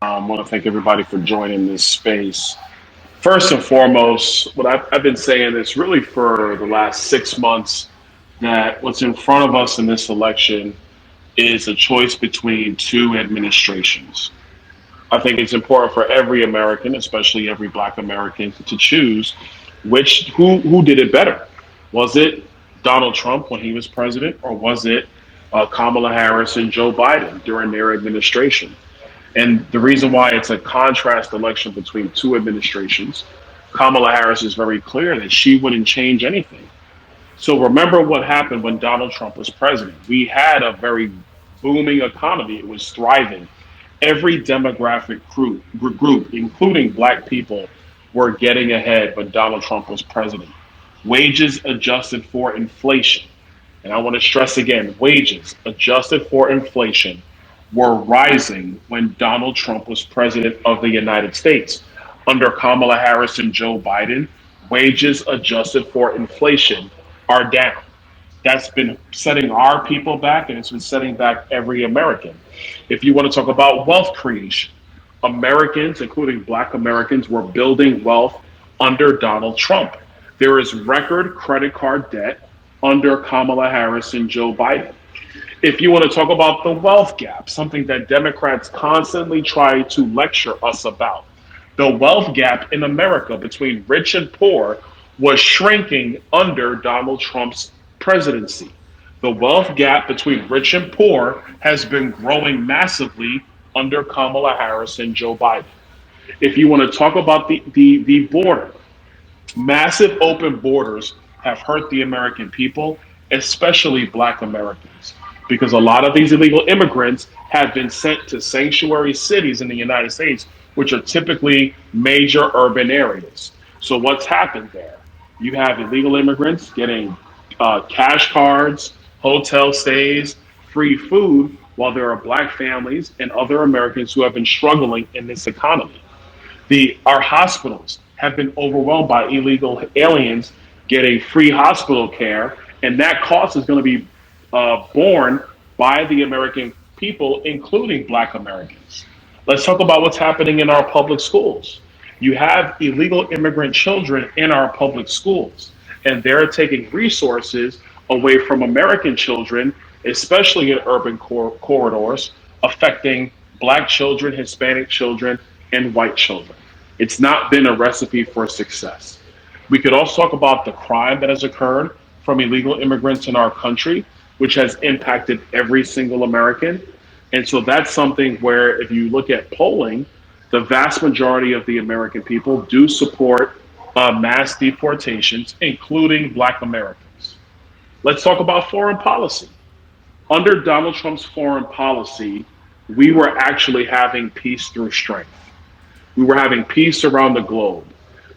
I want to thank everybody for joining this space. First and foremost, what I've been saying is really for the last 6 months that what's in front of us in this election is a choice between two administrations. I think it's important for every American, especially every Black American, to choose who did it better. Was it Donald Trump when he was president, or was it Kamala Harris and Joe Biden during their administration? And the reason why it's a contrast election between two administrations, Kamala Harris is very clear that she wouldn't change anything. So remember what happened when Donald Trump was president. We had a very booming economy. It was thriving. Every demographic group, including black people, were getting ahead when Donald Trump was president. Wages adjusted for inflation. And I want to stress again, wages adjusted for inflation were rising when Donald Trump was president of the United States. Under Kamala Harris and Joe Biden, wages adjusted for inflation are down. That's been setting our people back, and it's been setting back every American. If you want to talk about wealth creation, Americans, including Black Americans, were building wealth under Donald Trump. There is record credit card debt under Kamala Harris and Joe Biden. If you want to talk about the wealth gap, something that Democrats constantly try to lecture us about, the wealth gap in America between rich and poor was shrinking under Donald Trump's presidency. The wealth gap between rich and poor has been growing massively under Kamala Harris and Joe Biden. If you want to talk about the border, massive open borders have hurt the American people, especially Black Americans, because a lot of these illegal immigrants have been sent to sanctuary cities in the United States, which are typically major urban areas. So, what's happened there? You have illegal immigrants getting cash cards, hotel stays, free food, while there are Black families and other Americans who have been struggling in this economy. Our hospitals have been overwhelmed by illegal aliens getting free hospital care, and that cost is going to be borne by the American people, including Black Americans. Let's talk about what's happening in our public schools. You have illegal immigrant children in our public schools, and they're taking resources away from American children, especially in urban corridors, affecting Black children, Hispanic children, and white children. It's not been a recipe for success. We could also talk about the crime that has occurred from illegal immigrants in our country, which has impacted every single American. And so that's something where, if you look at polling, the vast majority of the American people do support mass deportations, including Black Americans. Let's talk about foreign policy. Under Donald Trump's foreign policy, we were actually having peace through strength. We were having peace around the globe.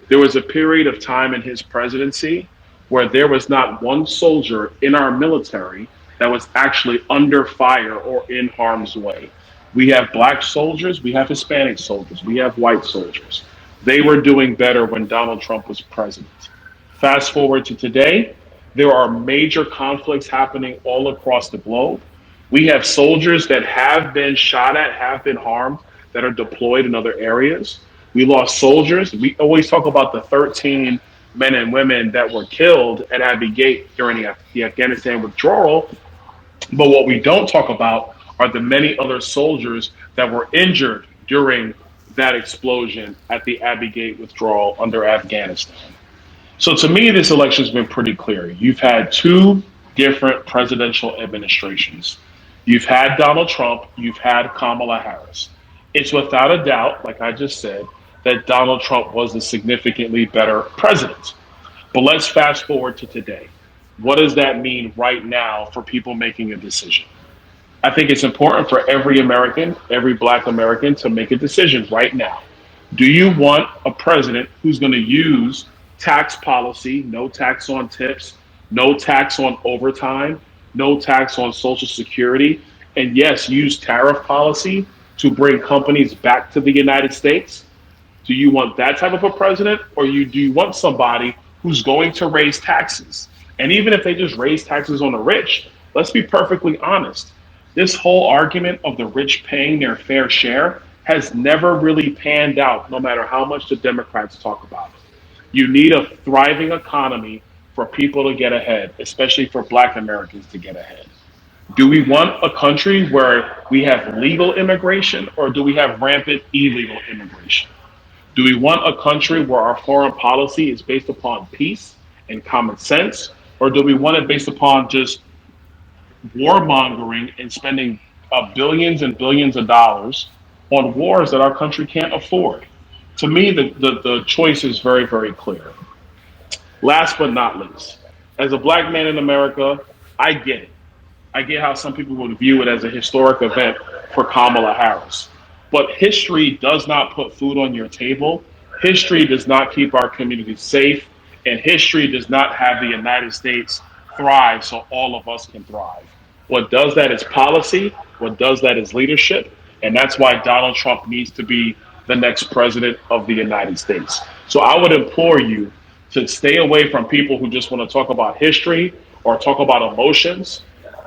There was a period of time in his presidency where there was not one soldier in our military that was actually under fire or in harm's way. We have Black soldiers, we have Hispanic soldiers, we have white soldiers. They were doing better when Donald Trump was president. Fast forward to today, there are major conflicts happening all across the globe. We have soldiers that have been shot at, have been harmed, that are deployed in other areas. We lost soldiers. We always talk about the 13 men and women that were killed at Abbey Gate during the Afghanistan withdrawal. But what we don't talk about are the many other soldiers that were injured during that explosion at the Abbey Gate withdrawal under Afghanistan. So to me, this election has been pretty clear. You've had two different presidential administrations. You've had Donald Trump, you've had Kamala Harris. It's without a doubt, like I just said, that Donald Trump was a significantly better president. But let's fast forward to today. What does that mean right now for people making a decision? I think it's important for every American, every Black American, to make a decision right now. Do you want a president who's going to use tax policy, no tax on tips, no tax on overtime, no tax on Social Security, and yes, use tariff policy to bring companies back to the United States? Do you want that type of a president, or do you want somebody who's going to raise taxes? And even if they just raise taxes on the rich, let's be perfectly honest. This whole argument of the rich paying their fair share has never really panned out, no matter how much the Democrats talk about it. You need a thriving economy for people to get ahead, especially for Black Americans to get ahead. Do we want a country where we have legal immigration, or do we have rampant illegal immigration? Do we want a country where our foreign policy is based upon peace and common sense, or do we want it based upon just warmongering and spending billions and billions of dollars on wars that our country can't afford? To me, the choice is very, very clear. Last but not least, as a black man in America, I get it. I get how some people would view it as a historic event for Kamala Harris. But history does not put food on your table. History does not keep our communities safe. And history does not have the United States thrive so all of us can thrive. What does that is policy. What does that is leadership. And that's why Donald Trump needs to be the next president of the United States. So I would implore you to stay away from people who just want to talk about history or talk about emotions.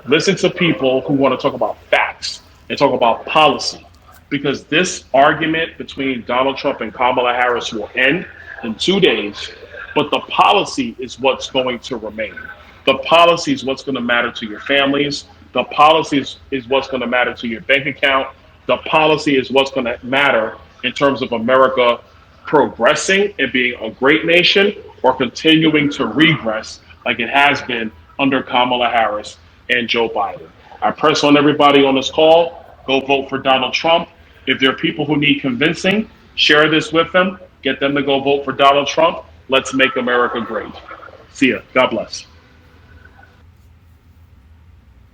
Listen to people who want to talk about facts and talk about policy, because this argument between Donald Trump and Kamala Harris will end in 2 days, but the policy is what's going to remain. The policy is what's going to matter to your families. The policy is what's going to matter to your bank account. The policy is what's going to matter in terms of America progressing and being a great nation, or continuing to regress like it has been under Kamala Harris and Joe Biden. I press on everybody on this call, go vote for Donald Trump. If there are people who need convincing, share this with them, get them to go vote for Donald Trump. Let's make America great. See ya. God bless.